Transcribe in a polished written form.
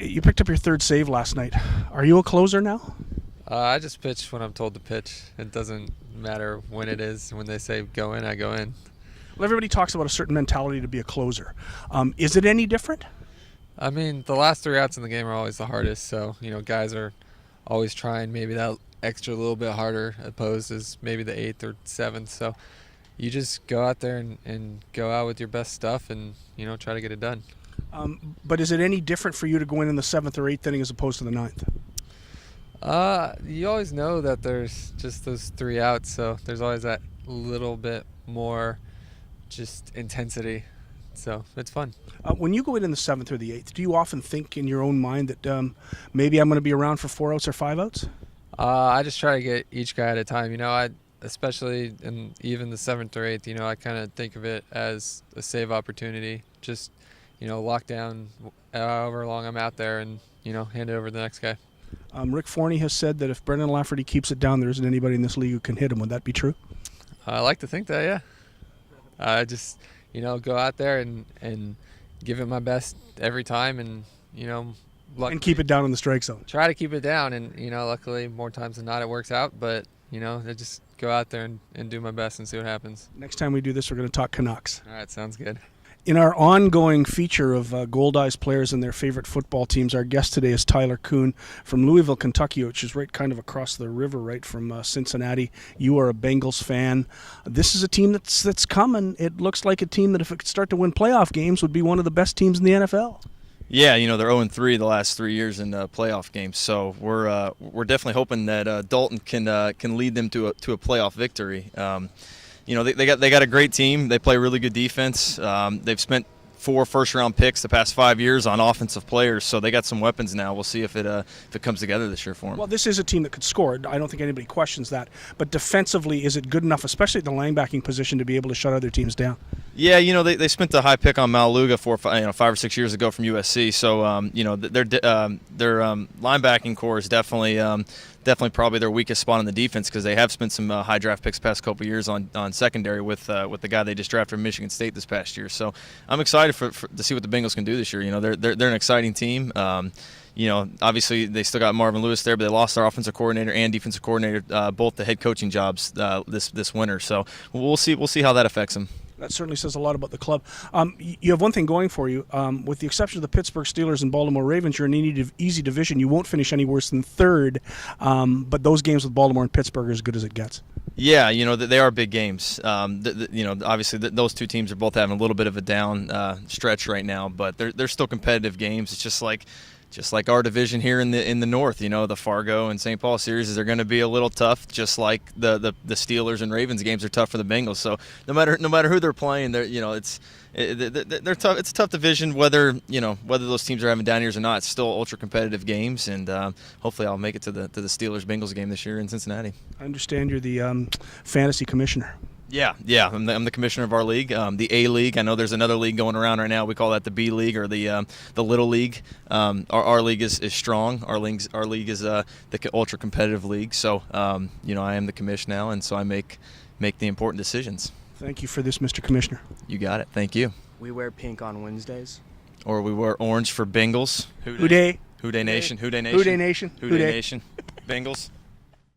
You picked up your third save last night. Are you a closer now? I just pitch when I'm told to pitch. It doesn't matter when it is. When they say go in, I go in. Well, everybody talks about a certain mentality to be a closer. Is it any different? I mean, the last three outs in the game are always the hardest. So, guys are always trying maybe that extra little bit harder opposed as maybe the eighth or seventh. So you just go out there and go out with your best stuff and, try to get it done. But is it any different for you to go in the seventh or eighth inning as opposed to the ninth? You always know that there's just those three outs, so there's always that little bit more just intensity. So it's fun. When you go in the seventh or the eighth, do you often think in your own mind that maybe I'm going to be around for 4 outs or 5 outs? I just try to get each guy at a time. Especially in even the seventh or eighth, I kind of think of it as a save opportunity. Just, lock down however long I'm out there and, hand it over to the next guy. Rick Forney has said that if Brendan Lafferty keeps it down, there isn't anybody in this league who can hit him. Would that be true? I like to think that, yeah. I just, go out there and give it my best every time and, and keep it down in the strike zone. Try to keep it down and, luckily more times than not it works out. But, I just go out there and do my best and see what happens. Next time we do this, we're going to talk Canucks. All right, sounds good. In our ongoing feature of Goldeyes players and their favorite football teams, our guest today is Tyler Kuhn from Louisville, Kentucky, which is right kind of across the river, right from Cincinnati. You are a Bengals fan. This is a team that's coming. It looks like a team that if it could start to win playoff games would be one of the best teams in the NFL. Yeah, they're 0-3 the last 3 years in playoff games, so we're definitely hoping that Dalton can lead them to a playoff victory. They got a great team. They play really good defense. They've spent 4 first-round picks the past 5 years on offensive players, so they got some weapons now. We'll see if it comes together this year for them. Well, this is a team that could score. I don't think anybody questions that. But defensively, is it good enough, especially at the linebacking position, to be able to shut other teams down? Yeah, they spent a high pick on Maluga 5 or 6 years ago from USC. So their linebacking core is definitely probably their weakest spot on the defense because they have spent some high draft picks the past couple of years on secondary with the guy they just drafted from Michigan State this past year. So I'm excited to see what the Bengals can do this year. They're an exciting team. Obviously they still got Marvin Lewis there, but they lost their offensive coordinator and defensive coordinator, both the head coaching jobs this winter. So we'll see how that affects them. That certainly says a lot about the club. You have one thing going for you. With the exception of the Pittsburgh Steelers and Baltimore Ravens, you're in an easy division. You won't finish any worse than third, but those games with Baltimore and Pittsburgh are as good as it gets. Yeah, they are big games. Obviously those two teams are both having a little bit of a down stretch right now, but they're still competitive games. It's just like our division here in the north, the Fargo and St. Paul series are going to be a little tough, just like the Steelers and Ravens games are tough for the Bengals. So no matter who they're playing, they're tough. It's a tough division, whether those teams are having down years or not. It's still ultra competitive games, and hopefully I'll make it to the Steelers Bengals game this year in Cincinnati. I understand you're the fantasy commissioner. Yeah. I'm the commissioner of our league, the A League. I know there's another league going around right now. We call that the B League or the Little League. Our league is strong. Our league is the ultra competitive league. So I am the commissioner now, and so I make the important decisions. Thank you for this, Mr. Commissioner. You got it. Thank you. We wear pink on Wednesdays. Or we wear orange for Bengals. Hooday. Hooday Nation. Hooday Nation. Hooday Nation. Hooday Nation. Bengals.